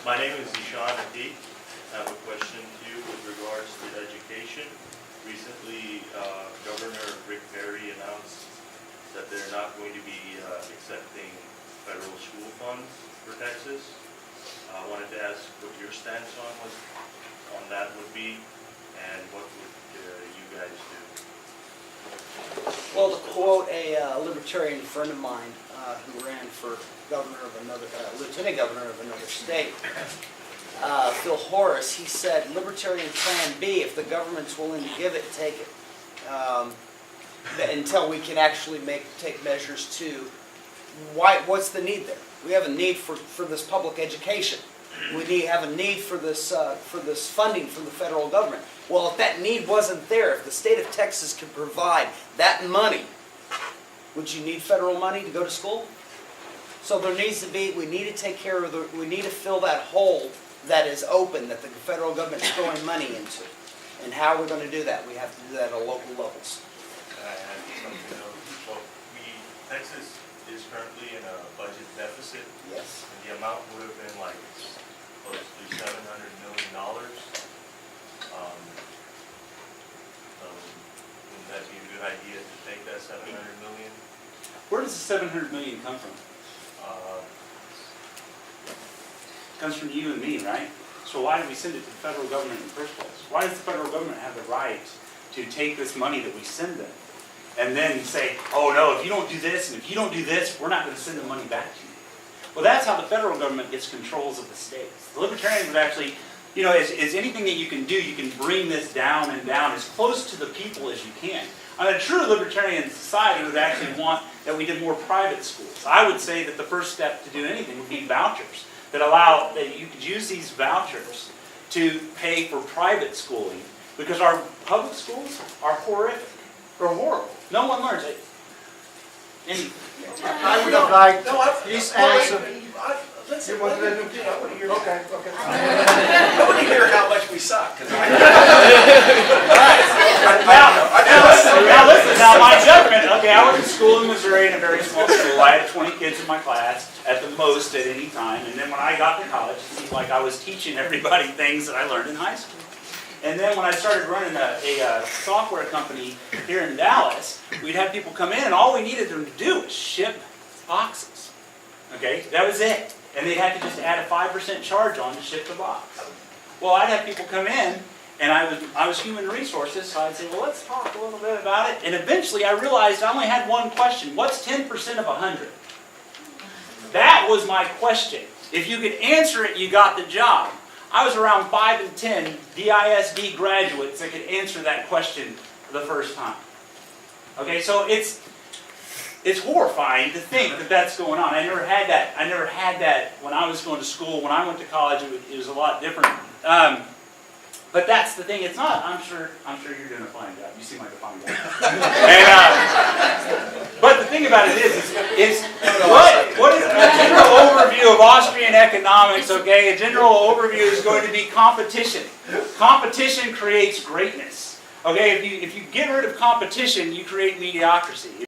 My name is Ishan Ati. I have a question to you with regards to education. Recently, Governor Rick Perry announced that they're not going to be accepting federal school funds for Texas. I wanted to ask what your stance on that would be, and what would you guys do? Well, to quote a libertarian friend of mine who ran for lieutenant governor of another state, Phil Horace, he said, "Libertarian Plan B, if the government's willing to give it, take it, until we can actually take measures to." What's the need there? We have a need for this public education. We have a need for this funding from the federal government. Well, if that need wasn't there, if the state of Texas could provide that money, would you need federal money to go to school? So there needs to be, we need to take care of we need to fill that hole that is open, that the federal government is throwing money into. And how are we going to do that? We have to do that at local levels. I have something else. Well, Texas is currently in a budget deficit. Yes. And the amount would have been like close to $700 million. Wouldn't that be a good idea to take that $700 million? Where does the $700 million come from? It comes from you and me, right? So why did we send it to the federal government in the first place? Why does the federal government have the right to take this money that we send them and then say, oh no, if you don't do this and if you don't do this, we're not going to send the money back to you? Well, that's how the federal government gets controls of the states. The libertarians would actually, you know, is anything that you can do, you can bring this down and down as close to the people as you can. And a true libertarian society would actually want that we did more private schools. I would say that the first step to do anything would be vouchers that allow that you could use these vouchers to pay for private schooling, because our public schools are horrific. They're horrible. No one learns it. I would like He's answer. Listen, I want to hear. Okay. I want to hear how much we suck. Now listen, my judgment, okay, I went to school in Missouri in a very small school. I had 20 kids in my class at the most at any time. And then when I got to college, it seemed like I was teaching everybody things that I learned in high school. And then when I started running a software company here in Dallas, we'd have people come in and all we needed them to do was ship boxes. Okay, that was it. And they had to just add a 5% charge on to ship the box. Well, I'd have people come in, and I was human resources, so I'd say, well, let's talk a little bit about it. And eventually I realized I only had one question. What's 10% of 100? That was my question. If you could answer it, you got the job. I was around 5 and 10 DISD graduates that could answer that question for the first time. Okay, so it's horrifying to think that that's going on. I never had that when I was going to school. When I went to college, it was a lot different. But that's the thing. It's not. I'm sure you're doing a fine job. You seem like a fine guy. But the thing about it is what is a general overview of Austrian economics? Okay, a general overview is going to be competition. Competition creates greatness. Okay, if you get rid of competition, you create mediocrity.